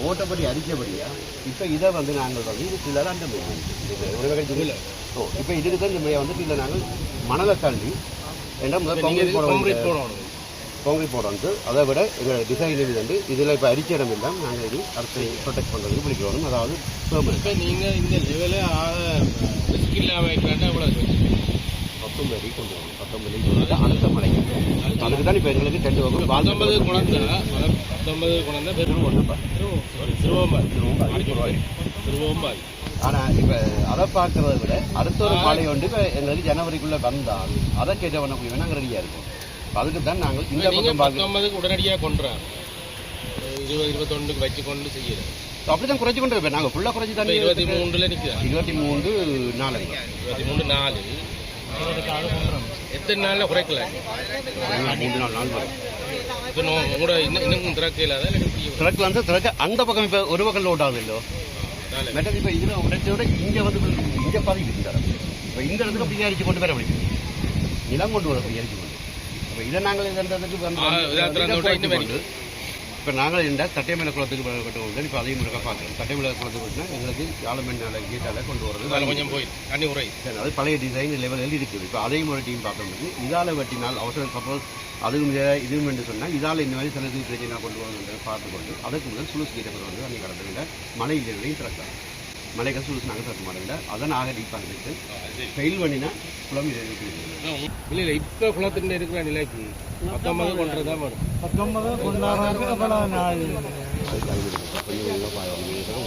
ஓட்டப்படி அடித்தபடியா இப்போ இதை வந்து நாங்கள் வந்து இது இல்லை அந்த ஒரு வகை இல்லை. இப்போ இதுக்கு தான் இந்த முறையை வந்து இல்லை நாங்கள் மணலை தள்ளி ஏன்னா முதல் காங்கிரீட் போடணும். அதை விட எங்கள் டிசைன் வந்து இதில் இப்போ அரிச்ச இடம் இல்லை. நாங்கள் இது அடுத்து ப்ரொடெக்ட் பண்ணுறதுக்கு பிடிக்கிறோம். அதாவது இப்போ நீங்கள் இந்த லெவலில் ரிஸ்க் இல்லாமல் வைக்கலாம்னா எவ்வளோ 19 அடி கொண்டு வரணும். 19 அடி அடுத்த மலைக்கு அதுக்கு தான் இப்போ எங்களுக்கு 2 வகும் 19 குழந்தை திருவம்பாய். ஆனால் இப்போ அதை பார்க்கறத விட அடுத்த ஒரு மலை வந்து இப்போ எங்களுக்கு ஜனவரிக்குள்ளே வந்தால் அதை கேட்ட பண்ணக்கூடிய நாங்கள் ரெடியாக இருக்கோம். அதுக்கு தான் நாங்கள் இந்த 19 உடனடியாக கொண்டுறோம். 20-21 வச்சு கொண்டு செய்யறோம். அப்படிதான் குறைச்சி கொண்டு இருப்பேன். நாங்கள் ஃபுல்லாக குறைச்சி தான் 23 நிற்கிறோம். 23 4 எத்தனை நாளில் குறைக்கல? 3 நாள் வரும். இப்போ உங்களோட இன்னும் திறக்க இல்லாத திறக்க வந்து திறக்க அந்த பக்கம் இப்போ ஒரு பக்கம் லோட் ஆகுது இல்லோ மெட்டது. இப்போ இதில் உடைச்சோட இங்கே வந்து இங்கே பதிவு இருந்தார். இப்போ இந்த இடத்துல அப்படி அரிச்சு கொண்டு வர முடியும். நிலம் கொண்டு வர அப்படி அரிச்சு கொண்டு இப்போ இதை நாங்கள் இந்த இப்போ நாங்கள் இந்த தட்டைமலை குளத்துக்கு கட்டுவோம். இப்போ அதையும் முழுக்க பார்க்குறோம். தட்டைமலை குளத்துக்கு கட்டினா எங்களுக்கு ஆலமண்ணால கேட்டால கொண்டு வரது கொஞ்சம் போய் தண்ணி உரை அது பழைய டிசைன் லெவலில் இருக்குது. இப்போ அதையும் ஒரு டீம் பார்க்கணும். இதால் வெட்டினால் அவசரம் சப்போஸ் அதுவும் இதுவும் என்று சொன்னால் இதால் இந்த மாதிரி சிலது பிரச்சனை கொண்டு வரணுன்றதை பார்த்துக்கொண்டு அதுக்கு முதல் சுலுசு கீட்டை வந்து அன்றைக்கி கடத்துக்கிட்ட மலையிலேயும் திறக்கலாம். மலைகள் சுலுசு நாங்கள் திறக்க மாட்டேங்கிட்ட அதை நாங்கள் டீப்பாக இருக்கு ஃபெயில் பண்ணினா குளம் இல்லை இல்லை. இப்போ குளத்தின் இருக்கிற நிலைக்கு 19 கொண்டு தான் வரும். 19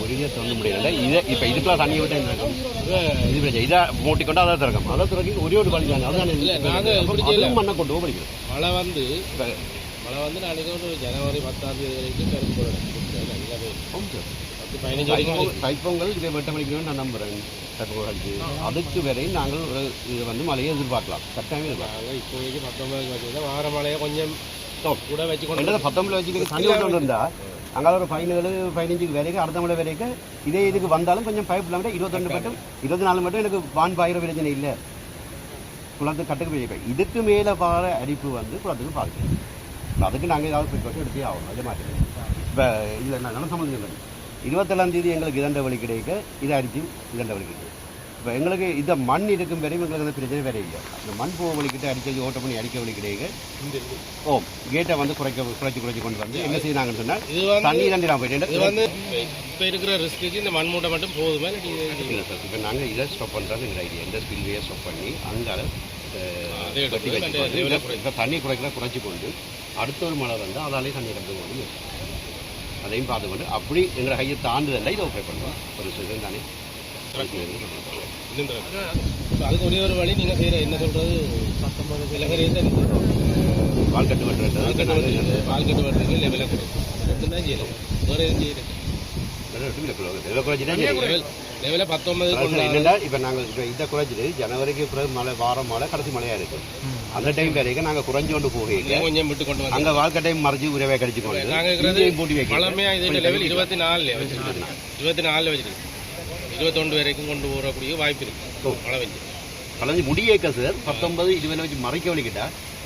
ஒரே தோண முடியல. இதை இப்போ இதுக்கெல்லாம் தண்ணியை விட்டு இது பிரச்சனை இதை மூட்டிக்கொண்டு அதை திறக்கும். அதை திறக்கி ஒரே ஒரு பண்ணிக்காங்க. அதுதான் இல்லை நாங்கள் மண்ணை கொண்டு போக படிக்கிறோம். மழை வந்து நாளைக்கு ஒரு ஜனவரி 10ஆம் தேதி வரைக்கும் கரும்பு தைப்பொங்கல் இதை வெட்ட மணிக்கணும்னு நான் நம்புகிறேன். தைப்பொங்கலுக்கு அதுக்கு வரை நாங்கள் இதை வந்து மழையை எதிர்பார்க்கலாம். கட்டாயமே எதிர்பார்க்கலாம். இப்போதைக்கு 19 வச்சுருந்தா வார மழையை கொஞ்சம் கூட வச்சுக்கொண்டு 19 வச்சுக்கிட்டு தண்ணி கொண்டு இருந்தால் அங்கே ஒரு 15 வரைக்கும் அடுத்த மழை வரைக்கும் இதே இதுக்கு வந்தாலும் கொஞ்சம் பைப் இல்லாமல் 22 மட்டும் 24 மட்டும் எனக்கு வான் பாயிர பிரச்சனை இல்லை. குளத்துக்கு கட்டுக்கு போயிருப்பேன். இதுக்கு மேலே பாற அரிப்பு வந்து குளத்துக்கு பார்க்கணும். அதுக்கு நாங்கள் ஏதாவது ப்ரிகாஷன் எடுத்தே ஆகணும். அது மாதிரி இப்போ இதில் நான் நல்ல சம்மந்தம் இல்லை. 27ஆம் தேதி எங்களுக்கு இதண்ட வழி கிடைக்க இதை அடித்து இதண்ட வழி கிடைக்கும். இப்போ எங்களுக்கு இந்த மண் இருக்கும் வரையும் எங்களுக்கு அந்த பிரச்சனை வேற இல்லை. இந்த மண் போக வழிக்கிட்டு அடிக்க ஓட்ட பண்ணி அடிக்க வழி கிடைக்க கேட்டை வந்து குறைச்சி கொண்டு வந்து என்ன செய்யறாங்கன்னு சொன்னால் தண்ணி தண்டி நான் போயிட்டு இது வந்து இப்போ இருக்கிற ரிஸ்க்கு இந்த மண் மூட்டை மட்டும் போதுமே இல்லை சார். இப்போ நாங்கள் இதை ஸ்டாப் பண்ணுறது எங்கள் ஐடியா. இந்த ஸ்பில்வேயை ஸ்டாப் பண்ணி அங்கால வெட்டி வச்சு இப்போ தண்ணி குறைச்சி கொண்டு அடுத்த ஒரு மழை வந்து அதாலே தண்ணி இறந்து கொண்டு அதையும் பார்த்துக்கொண்டு அப்படி எங்களை கையை தாண்டுதல்ல இதை ஓகே பண்ணுவோம். ஒரு சில தானே அதுக்கு ஒரே ஒரு வழி நீங்கள் செய்கிற என்ன சொல்கிறது 19 இலகரையை வால்கட்டு வெட்டுறது லெவலில் கொடுக்கும். தான் செய்யலாம். வேறு எதுவும் செய்யறது லெவலில் 19 என்னென்னா இப்போ நாங்கள் இப்போ இதை குறைச்சிட்டு ஜனவரிக்கு பிறகு மழை வாரம் மழை கடைசி மழையாக இருக்குது. அந்த டைம் வரைக்கும் நாங்கள் குறைஞ்சு கொண்டு போகிறீங்க கொஞ்சம் விட்டு கொண்டு வந்து அங்கே வாழ்க்கையும் மறைச்சி உறவை கடிச்சுக்கோங்க. நாங்கள் போட்டி வைக்க பழமையாக இது லெவல் 24 வச்சுருக்கு. 24 வச்சுருக்கு. 21 வரைக்கும் கொண்டு போகக்கூடிய வாய்ப்பு இருக்குது. மழை வச்சு கலந்து முடியேக்க சார் 19 20 வச்சு மறைக்க வலிக்கிட்டா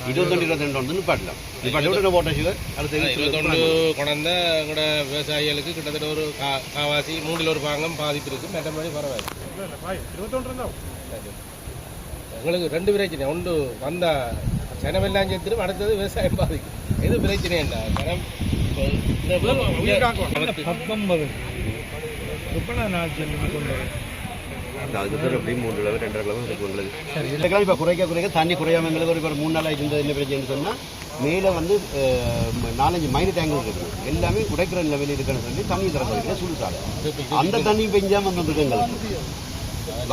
21 22 வந்து நிப்பாட்டலாம். நிப்பாட்டி போட்ட சுகர் அடுத்து 21 கொண்ட எங்களோட விவசாயிகளுக்கு கிட்டத்தட்ட ஒரு காவாசி 3 ஒரு பாகம் பாதிப்பு இருக்குது. மற்றபடி பரவாயில்ல. 21 எங்களுக்கு 2 பிரச்சனை. ஒன்று வந்த ஜனமெல்லாம் சேர்த்துட்டு அடுத்தது விவசாயம் பாதிக்கும். எது பிரச்சனை என்ன ஜனம் 19 அதுக்கு சார் எப்படியும் 3 கிலோ 2 கிலோ இருக்கும் எங்களுக்கு. இப்போ குறைக்க தண்ணி குறையாமல் எங்களுக்கு ஒரு 3 நாள் இருந்தது என்ன பிரச்சனைன்னு சொன்னால் மேலே வந்து 4-5 மைனு டேங்குகள் இருக்குது. எல்லாமே உடைக்கிற லெவலில் இருக்குன்னு சொல்லி தண்ணி திறக்க சுடுசாலை அந்த தண்ணி பெஞ்சாமல் வந்துருக்கு எங்களுக்கு.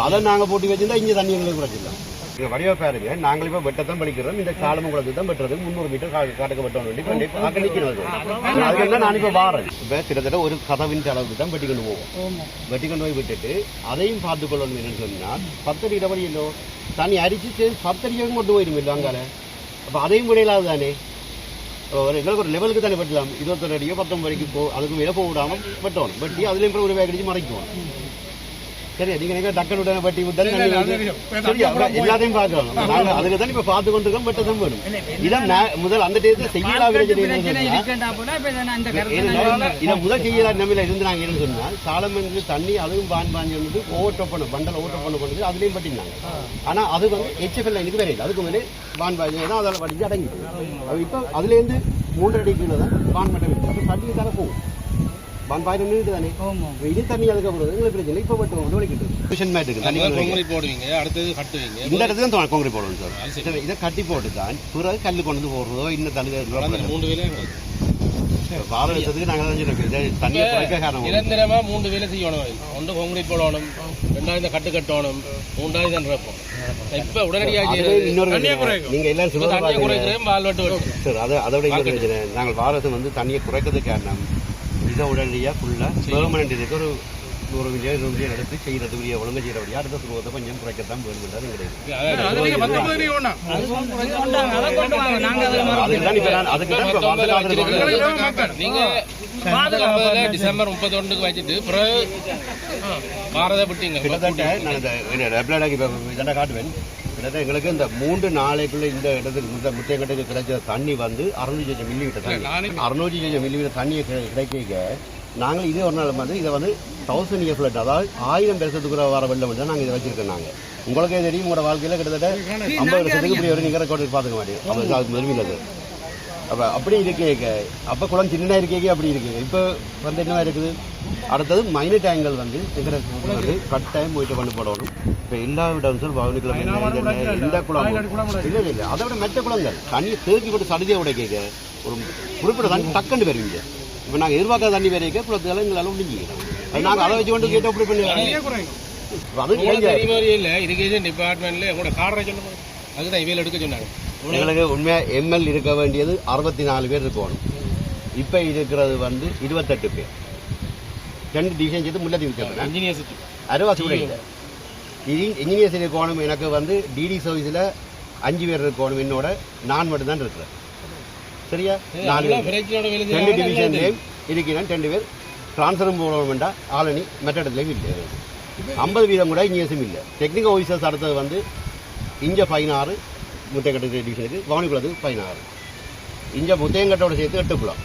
அதை நாங்கள் போட்டு வச்சுருந்தா இங்கே தண்ணி எங்களுக்கு குறைச்சிடலாம். இங்கே வடிவா பாருங்க. நாங்கள் இப்போ வெட்டத்தான் படிக்கிறோம். இந்த காலமும் குளத்துக்கு தான் வெட்டுறது 300 மீட்டர் காட்டுக்கு வெட்டணும் வேண்டி பார்க்க நிற்கிறது. அதுக்கெல்லாம் நான் இப்போ வாரேன். இப்போ கிட்டத்தட்ட ஒரு கதவின் அளவுக்கு தான் வெட்டி கொண்டு போவோம். வெட்டி கொண்டு போய் விட்டுட்டு அதையும் பார்த்துக்கொள்ளணும். என்னன்னு சொன்னால் 10 அடி இடவழி இல்லோ தண்ணி அரிச்சு 10 அடியும் கொண்டு போயிடும் இல்லை அங்கால. அப்போ அதையும் முடியலாது தானே. எங்களுக்கு ஒரு லெவலுக்கு தானே வெட்டலாம். 21 அடியோ 19 வரைக்கும் அதுக்கு மேலே போக விடாமல் வெட்டணும். வெட்டி அதுலேயும் கூட ஒரு வேக அடிச்சு மறைக்குவோம். சரி நீங்க டக்கன் உடனே பட்டி விட்டாலும் சரியா எல்லாத்தையும் பார்க்கலாம். நாங்கள் அதுக்கு தான் இப்ப பார்த்து கொண்டிருக்கோம். பட் தான் வேணும் இதான் முதல் அந்த டேத்துல செய்யலாம் இதை முதல் செய்யலாம் நம்பில இருந்து நாங்க இருந்து சொன்னால் சாலமனுக்கு தண்ணி அதுவும் பாஞ்சு வந்து ஓவர் பண்ணும் பண்டல் ஓவர் பண்ண அதுலயும் பட்டினாங்க. ஆனா அது வந்து HFL லைனுக்கு வேற இல்லை. அதுக்கு மேலே பாஞ்சு தான் அதில் படிச்சு அடங்கிட்டு இப்ப அதுல இருந்து 3 அடி கீழே தான் பான் மட்டும் இருக்கு. அப்ப தண்ணி தானே போகும். தானே இது தண்ணி அதுக்கப்புறம் பிரச்சனை இப்ப போடுவீங்க அடுத்தது கட்டுவீங்க. இந்த இடத்துல தான் கான்கிரீட் போடணும் சார். இதை கட்டி போட்டு தான் பிறகு கல் கொண்டு போடுறதோ இன்னும் தண்ணி 3 வேலை பாரதத்துக்கு நாங்கள் தண்ணியை குறைக்க காரணம் நிரந்தரமா 3 வேலை செய்யணும். ஒன்று கான்கிரீட் போடணும், 2வது கட்டு கட்டணும், 3வது தான் இருப்போம். இப்ப உடனடியாக நீங்க எல்லாரும் சார் அதோட நாங்கள் பாரதம் வந்து தண்ணியை குறைக்கிறதுக்கு காரணம் இதை உடனடியாக ஃபுல்லாக பெர்மனண்ட் இதுக்கு ஒரு 100 மில்லியன் 2 மில்லியன் எடுத்து செய்யறதுக்குரிய ஒழுங்கு செய்யறபடியா அடுத்த சுருவத்தை கொஞ்சம் குறைக்கத்தான் வேணும்ன்றது கிடையாது. டிசம்பர் 31 வச்சுட்டு பாரத விட்டீங்க கிட்டத்தட்ட நான் இந்த காட்டுவேன். கிட்டத்தட்ட எங்களுக்கு இந்த 3 நாளைக்குள்ள இந்த இடத்துக்கு இந்த முத்தையங்கட்டுக்கு கிடைச்ச தண்ணி வந்து 600 மில்லிமீட்டர் தண்ணி 600 மில்லிமீட்டர் தண்ணியை கிடைக்க நாங்கள் இதே ஒரு நாள் வந்து இதை வந்து 1000 year flood அதாவது 1000 வருஷத்துக்குள்ள வர வெள்ளம் வந்து நாங்கள் இதை வச்சிருக்கோம். நாங்கள் உங்களுக்கே தெரியும் உங்களோட வாழ்க்கையில் கிட்டத்தட்ட 50 வருஷத்துக்கு இப்படி ஒரு நீங்கள் ரெக்கார்டு பார்த்துக்க மாட்டேன். அதுக்கு மெருமில்லது அப்போ அப்படி இருக்கேங்க. அப்போ குளம் சின்ன இருக்கேங்க அப்படி இருக்கு. இப்போ வந்து என்ன இருக்குது அடுத்தது மைனர் டேங்கல் வந்து வந்து கட்டாயம் போயிட்டு பண்ணி போடணும். இப்போ எல்லா விடம் சார் பவனிக்குள்ள எந்த குளம் இல்லை இல்லை அதை விட மெட்ட குளங்கள் தண்ணியை தேக்கி போட்டு சடுதியை விட கேட்க ஒரு குறிப்பிட்ட தண்ணி டக்குன்னு வருவீங்க. இப்போ நாங்கள் எதிர்பார்க்காத தண்ணி வேற குளத்துக்கெல்லாம் எங்களால் முடிஞ்சுக்கிறோம். அது நாங்கள் அதை வச்சு கொண்டு கேட்டு அப்படி பண்ணி இல்லை இரிகேஷன் டிபார்ட்மெண்ட்ல உங்களோட கார்டரை சொல்லுங்க. அதுதான் இவையில் எடுக்க சொன்னாங்க. எங்களுக்கு உண்மையாக ML இருக்க வேண்டியது 64 பேர் இருக்கணும். இப்போ இருக்கிறது வந்து 28 பேர். 2 டிவிஷன் சேர்த்து முன்னாடி இருக்கிறது இன்ஜினியர்ஸ் அரைவாசி கூட இல்லை. இன்ஜினியர்ஸ் இருக்கணும். எனக்கு வந்து DD சர்வீஸில் 5 பேர் இருக்கணும். என்னோட நான் மட்டும் தான் இருக்கிறேன். சரியா 2 டிவிஷன்லேயும் இருக்கிறேன். 2 பேர் டிரான்ஸ்ஃபரும் போட வேண்டாம். ஆளணி மற்ற இடத்துலையும் இல்லை. 50% கூட இன்ஜினியர்ஸும் இல்லை. டெக்னிக்கல் ஆஃபீஸர்ஸ் அடுத்தது வந்து இஞ்ச 16 முத்தையங்கட்டு டிவிஷனுக்கு பவனிக்குளத்துக்கு 16 இஞ்ச முத்தையங்கட்டோட சேர்த்து 8 குளம்.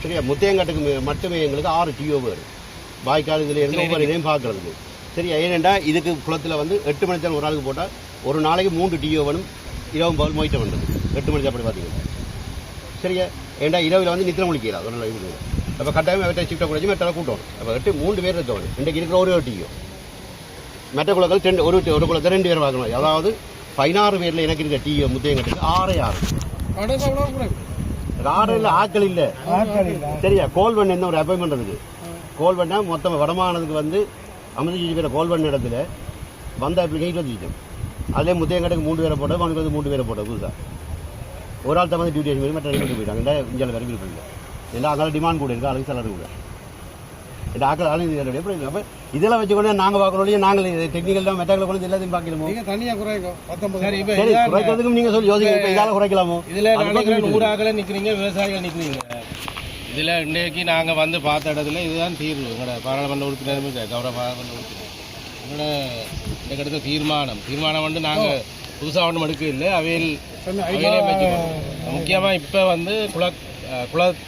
சரியா முத்தையங்கட்டுக்கு மட்டுமே எங்களுக்கு 6 TO வரும். வாய்க்கால் இதில் இருந்து ஒவ்வொரு இதையும் பார்க்கறதுக்கு. சரியா ஏனெண்டா இதுக்கு குளத்தில் வந்து 8 மணி நேரம் ஒரு ஆளுக்கு போட்டால் ஒரு நாளைக்கு 3 TO வேணும். இரவும் பகல் மொய்ட்ட வேண்டது 8 மணி அப்படி பார்த்தீங்கன்னா. சரியா ஏண்டா இரவில் வந்து நித்திர முடிக்கிறார் ஒரு நாள் இது. அப்போ கட்டாயம் அவர்கிட்ட ஷிஃப்ட்டை குறைச்சி மெட்டால கூட்டணும். அப்போ 3 பேர் இருக்கணும். இன்றைக்கு இருக்கிற ஒரு TO மெட்ட குளங்கள் ஒரு குளத்தை 2 பேர் பார்க்கணும். அதாவது 16 பேரில் எனக்கு இருக்க TO முத்தையங்கட்டுக்கு 6 ராடில் ஆட்கள் இல்லை. சரியா கோல் பண்ண என்ன ஒரு அப்பாயின்மெண்ட் இருக்கு. கோல் பண்ணால் மொத்தம் வடமானதுக்கு வந்து 50 பேரை கோல் பண்ண இடத்துல வந்த அப்ளிகேஷன் வச்சுட்டோம். அதிலே முத்தையங்கட்டுக்கு 3 பேரை போட்டோம். அவனுக்கு வந்து 3 பேரை போட்டோம். புதுசாக ஒரு ஆள் தான் டியூட்டி மாதிரி மற்ற ரெண்டு போயிட்டாங்க. இந்தியாவில் வேறு இருப்பில்லை. ஏன்னா அதனால டிமாண்ட் கூட இருக்குது. அதுக்கு சேலரி கூட இந்த ஆக்கள் ஆளுநர் எப்படி அப்போ இதெல்லாம் வச்சுக்கொண்டு நாங்கள் பார்க்கணும். நாங்கள் டெக்னிக்கல் தான் மெட்டாக்களை கொண்டு எல்லாத்தையும் பார்க்கணுமோ தனியாக குறைக்கிறதுக்கும் நீங்கள் சொல்லி யோசிக்க இப்போ இதால் குறைக்கலாமோ? இதில் 100 ஆக்களை நிற்கிறீங்க, விவசாயிகள் நிற்கிறீங்க. இதில் இன்றைக்கு நாங்கள் வந்து பார்த்த இடத்துல இதுதான் தீர்வு. எங்களோட பாராளுமன்ற உறுப்பினருமே கௌரவ பாராளுமன்ற உறுப்பினர் எங்களோட இந்த இடத்துல தீர்மானம் வந்து நாங்கள் புதுசாக ஒன்றும் எடுக்க இல்லை. அவையில் முக்கியமாக இப்போ வந்து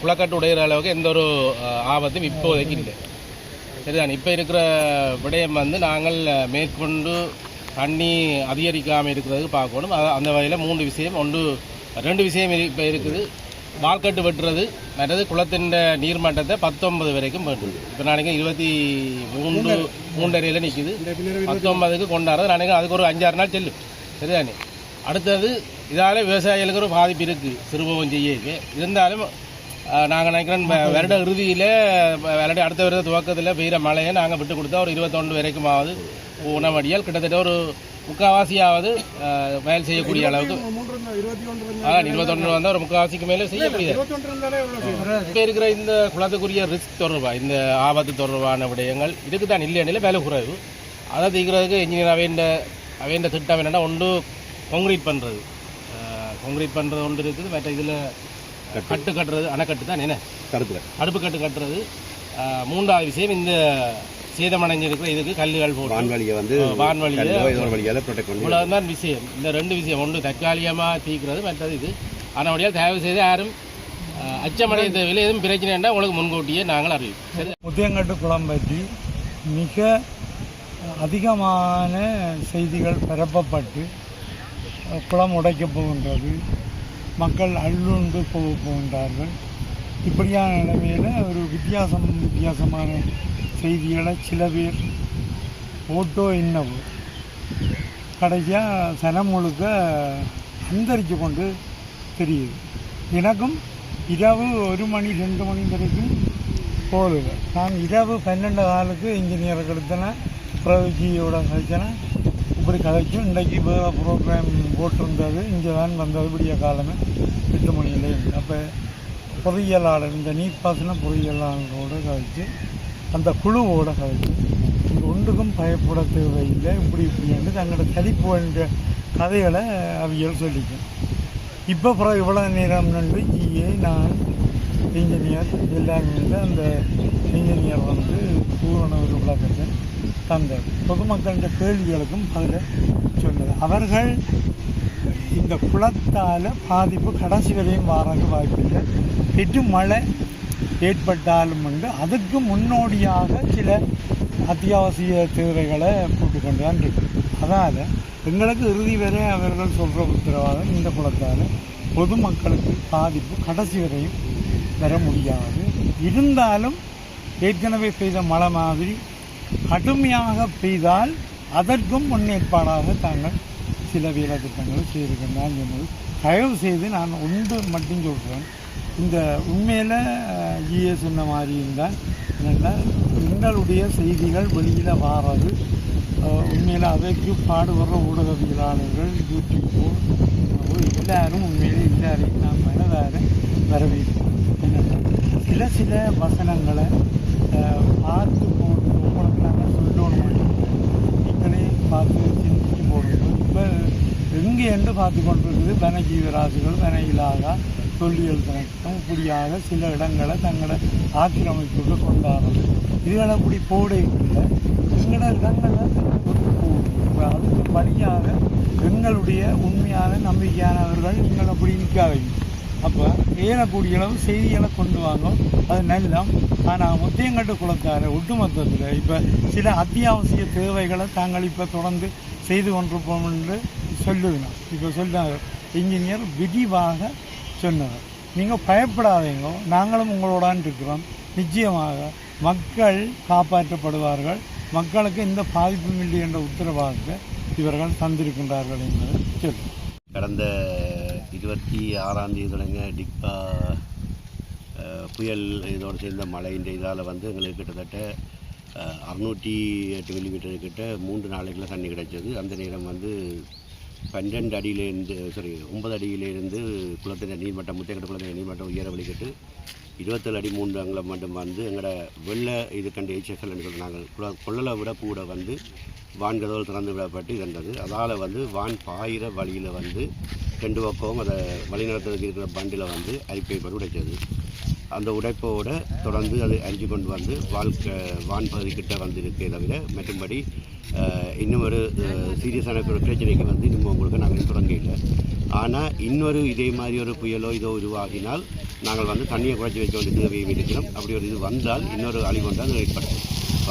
குளக்கட்டு உடையிற அளவுக்கு எந்த ஒரு ஆபத்தும் இப்போதைக்கு இல்லை. சரிதான். இப்போ இருக்கிற விடயம் வந்து நாங்கள் மேற்கொண்டு தண்ணி அதிகரிக்காமல் இருக்கிறதுக்கு பார்க்கணும். அந்த வகையில் 3 விஷயம். 2 விஷயம் இப்போ இருக்குது. வால்கட்டு வெட்டுறது, மற்றது குளத்தின் நீர்மட்டத்தை 19 வரைக்கும் வெட்டுது. இப்போ நாளைக்கு 23 நிற்குது. 19க்கு கொண்டாடுறது நாளைக்கு அதுக்கு ஒரு 5-6 நாள் செல்லும். சரிதானே. அடுத்தது இதால் விவசாயிகளுக்கு ஒரு பாதிப்பு இருக்குது சிறுபவம் செய்ய. இருந்தாலும் நாங்கள் நினைக்கிறோம் வருட இறுதியில் அடுத்த வருட துவக்கத்தில் பெய்கிற மழையை நாங்கள் விட்டு கொடுத்தா ஒரு 21 வரைக்குமாவது உணவடியால் கிட்டத்தட்ட ஒரு முக்கால்வாசியாவது வயல் செய்யக்கூடிய அளவுக்கு 21 வந்தால் ஒரு முக்கால்வாசிக்கு மேலே செய்ய முடியாது. இப்போ இருக்கிற இந்த குளத்துக்குரிய ரிஸ்க் தொடர்பாக இந்த ஆபத்து தொடர்பான விடயங்கள் இதுக்கு தான் இல்லையானில் வேலை குறைவு. அதை தீர்க்கிறதுக்கு இன்ஜினியர் அவைண்ட திட்டம் என்னென்னா ஒன்று கான்கிரீட் பண்ணுறது ஒன்று இருக்குது. மற்ற இதில் கட்டு கட்டுறது அணைக்கட்டு தான் என்ன தடுப்பு கட்டு கட்டுறது. 3வது விஷயம் இந்த சேதமடைஞ்சிருக்கிற இதுக்கு கல்லுகள் போட்டு வான்வழியை வந்து வான்வழியை ஏதோ ஒரு வழியால் ப்ரொடெக்ட் பண்ணி இவ்வளவுதான் விஷயம். இந்த 2 விஷயம், ஒன்று தற்காலிகமாக தீர்க்கிறது, மற்றது இது. ஆனால் தயவு செய்து யாரும் அச்சமடைய தேவையில் எதுவும் பிரச்சனைன்னா உங்களுக்கு முன்கூட்டியே நாங்கள் அறிவிப்போம். சரி. முத்தியங்காட்டு குளம் பற்றி மிக அதிகமான செய்திகள் பரப்பப்பட்டு குளம் உடைக்கப் போகின்றது, மக்கள் அள்ளுண்டு போகின்றார்கள். இப்படியான நிலைமையில் ஒரு வித்தியாசமான செய்திகளை சில பேர் போட்டோ என்னவோ கடைசியாக சனம் முழுக்க அந்தரித்து கொண்டு தெரியுது. எனக்கும் இரவு 1 மணி 2 மணி வரைக்கும் போகுது. நான் இரவு 12 காலுக்கு இன்ஜினியரை கெடுத்தேன், பிரவிஜியோட கழிச்சேன். இப்படி கதைக்கும் இன்றைக்கு வேறு ப்ரோக்ராம் போட்டிருந்தது, இங்கே தான் வந்தது விடிய காலமே 8 மணியிலே. அப்போ பொறியியலாளர், இந்த நீர்ப்பாசன பொறியியலாளரோடு கழித்து அந்த குழுவோடு கழித்து இங்கே ஒன்றுக்கும் பயப்பட தேவையில்லை, இப்படின்னு தங்களோட தடிப்பு என்ற கதைகளை அவியல் சொல்லிக்கும். இப்போ பிறகு இவ்வளோ நேரம் நின்று ஜிஏ நான் இன்ஜினியர் எல்லாருமே அந்த இன்ஜினியர் வந்து பூரண ஒரு விளக்கத்தை தந்தார். பொதுமக்களின் கேள்விகளுக்கும் அதில் சொன்னது. அவர்கள் இந்த குளத்தால் பாதிப்பு கடைசி வரையும் வாரக்கு வாய்ப்பில்லை. பெரும் மழை ஏற்பட்டாலும் வந்து அதுக்கு முன்னோடியாக சில அத்தியாவசிய தேவைகளை போட்டுக்கொண்டு தான் இருக்கு. அதனால் எங்களுக்கு இறுதி வரை அவர்கள் சொல்கிற உத்தரவாதம் இந்த குளத்தால் பொதுமக்களுக்கு பாதிப்பு கடைசி வரையும் வர முடியாது. இருந்தாலும் ஏற்கனவே பெய்த மழை மாதிரி கடுமையாக பெய்தால் அதற்கும் முன்னேற்பாடாக தாங்கள் சில வேலை திட்டங்களை செய்திருக்கின்றான் என்பது. தயவு செய்து நான் ஒன்று மட்டும் சொல்கிறேன், இந்த உண்மையில் ஜிஏ சொன்ன மாதிரி இருந்தால் என்னென்னா எங்களுடைய செய்திகள் வெளியில் வாரது உண்மையில் அதற்கு பாடுபடுற ஊடகவியலாளர்கள், யூடியூப்போ எல்லாரும் உண்மையிலே எல்லாரையும் நான் மனதார வரவேற்போம். என்னென்னா சில வசனங்களை பார்த்து போட்டு உங்களுக்கு நாங்கள் சொல்லணும், நீங்களே பார்த்து சிந்திச்சு போடணும். இப்போ எங்கே என்று பார்த்து கொண்டிருக்குது வனஜீவராசிகள், வன இலாகா, தொல்லியல் திணைக்களம், இப்படியாக சில இடங்களை தங்களை ஆக்கிரமிப்புக்கு கொண்டாடுறது. இதுகளை இப்படி போட இல்லை, எங்களோட இடங்களை போடும். இப்போ அதுக்கு வழியாக எங்களுடைய உண்மையான நம்பிக்கையானவர்கள் நீங்கள் அப்படி நிற்காதீங்க. அப்போ ஏறக்கூடிய அளவு செய்திகளை கொண்டு வாங்க, அது நல்லா. ஆனால் முத்தியங்காட்டு குளத்தார ஒட்டுமொத்தத்தில் இப்போ சில அத்தியாவசிய தேவைகளை தாங்கள் இப்போ தொடர்ந்து செய்து கொண்டிருப்போம் என்று சொல்லுதுனா. இப்போ சொன்னாங்க இன்ஜினியர் விரிவாக சொன்னவர், நீங்கள் பயப்படாதீங்க, நாங்களும் உங்களோடான் இருக்கிறோம். நிச்சயமாக மக்கள் காப்பாற்றப்படுவார்கள், மக்களுக்கு எந்த பாதிப்பும் இல்லை என்ற உத்தரவாதத்தை இவர்கள் தந்திருக்கின்றார்கள் என்பதை சொல்லுங்கள். கடந்த 26ஆம் தேதி தொடங்க டிக்பா புயல் இதோடு சேர்ந்த மழையின் இதால் வந்து எங்களுக்கு கிட்டத்தட்ட 608 மில்லிமீட்டர் கிட்ட 3 நாளைக்குள்ள தண்ணி கிடைச்சது. அந்த நேரம் வந்து 12 அடியிலேருந்து 9 அடியிலேருந்து குளத்தின் நீர்மட்டம், முத்தியங்காட்டு குளத்தின் நீர்மட்டம் உயர வழிகிட்டு 27 அடி 3 அங்குலம் மட்டும் வந்து எங்களோட வெள்ள இது கண்டு HFL என்று சொல்லி நாங்கள் கொள்ளலை விட கூட வந்து வான் கதவுகள் திறந்து விடப்பட்டு இருந்தது. அதால் வந்து வான் பாயிற வழியில் வந்து 2 பக்கமும் அதை வழிநடத்துறதுக்கு இருக்கிற பண்டில் வந்து அரிப்பைப்பட்டு உடைச்சது. அந்த உடைப்போடு தொடர்ந்து அதை அரிஞ்சு கொண்டு வந்து வான் பகுதிக்கிட்ட வந்திருக்கே தவிர மற்றும்படி இன்னும் ஒரு சீரியஸான பிரச்சனைக்கு வந்து இன்னும் உங்களுக்கு நாங்கள் தொடங்கல. ஆனால் இன்னொரு இதே மாதிரி ஒரு புயலோ இதோ உருவாகினால் நாங்கள் வந்து தண்ணியை குறைச்சி வைக்க வேண்டிய தேவையும் இருக்கிறோம். அப்படி ஒரு இது வந்தால் இன்னொரு அழிவு வந்தால் அது ஏற்படும்.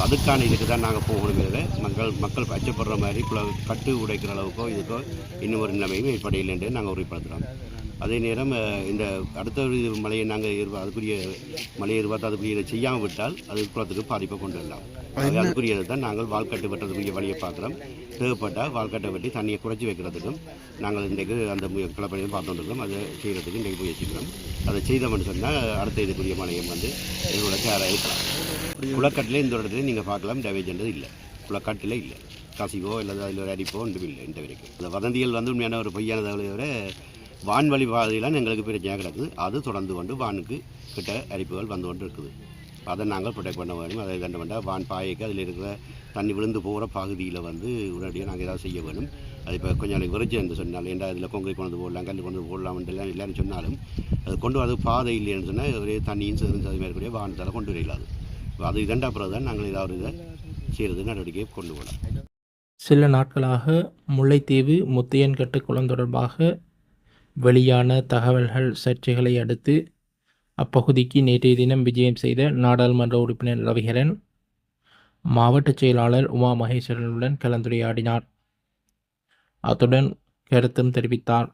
அதுக்கான இதுக்கு தான் நாங்கள் போகணுங்கிறத மக்கள் அச்சப்படுற மாதிரி கட்டு உடைக்கிற அளவுக்கோ இதுக்கோ இன்னும் ஒரு நிலைமையும் ஏற்படையில்லை என்று நாங்கள் உறுதிப்படுத்துகிறோம். அதே நேரம் இந்த அடுத்த மழையை நாங்கள் அதுக்குரிய மழையை எதிர்பார்த்து அதுக்குரிய இதை செய்யாமல் விட்டால் அது குளத்துக்கு பாதிப்பை கொண்டு வரலாம். அதுக்குரியதை தான் நாங்கள் வால்கட்டு வெட்டுறதுக்குரிய வழியை பார்க்குறோம். தேவைப்பட்டால் வால்கட்டை வெட்டி தண்ணியை குறைச்சி வைக்கிறதுக்கும் நாங்கள் இன்றைக்கு அந்த கிளப்பணியை பார்த்துட்டு இருக்கோம். அதை செய்கிறதுக்கு இன்றைக்கு முயற்சிக்கிறோம். அதை செய்தோம்னு சொன்னால் அடுத்த இதுக்குரிய மழையும் வந்து எங்களோட கேராக இருக்கலாம். குளக்கட்டில் இந்த இடத்துல நீங்கள் பார்க்கலாம், டேமேஜ்ன்றது இல்லை, குளக்கட்டில் இல்லை, கசிவோ இல்லை அதில் ஒரு அடிப்போ ஒன்றும் இல்லை. இந்த வரைக்கும் அந்த வதந்திகள் வந்து உண்மையான ஒரு பொய்யான தகவலை விட வான்வழி பாதையெல்லாம் எங்களுக்கு பிரச்சனை கிடக்குது. அது தொடர்ந்து கொண்டு வானுக்கு கிட்ட அரிப்புகள் வந்து கொண்டு இருக்குது. அதை நாங்கள் ப்ரொடெக்ட் பண்ண வேணும். அதை கண்டு வேண்டாம் வான் பாயக்கு அதில் இருக்கிற தண்ணி விழுந்து போகிற பகுதியில் வந்து உடனடியாக நாங்கள் ஏதாவது செய்ய வேணும். அது இப்போ கொஞ்சம் நாளைக்கு விரைச்சி என்று சொன்னாலும் ஏன்டா அதில் கொங்கை கொண்டு போடலாம், கல் கொண்டு போடலாம்னு எல்லாரும் சொன்னாலும் அது கொண்டு வரது பாதை இல்லைன்னு சொன்னால் ஒரே தண்ணியும் சேர்ந்து அது மேற்கூடிய வாகனத்தால் கொண்டு வரையிலாது. அது இதண்டா பிறகு தான் நாங்கள் ஏதாவது இதை செய்கிறது நடவடிக்கையை கொண்டு போகலாம். சில நாட்களாக முல்லைத்தீவு முத்தையன்கட்டு குளம் தொடர்பாக வெளியான தகவல்கள் சர்ச்சைகளை அடுத்து அப்பகுதிக்கு நேற்றைய தினம் விஜயம் செய்த நாடாளுமன்ற உறுப்பினர் ரவிகரன் மாவட்ட செயலாளர் உமா மகேஸ்வரனுடன் கலந்துரையாடினார். அத்துடன் கருத்தும் தெரிவித்தார்.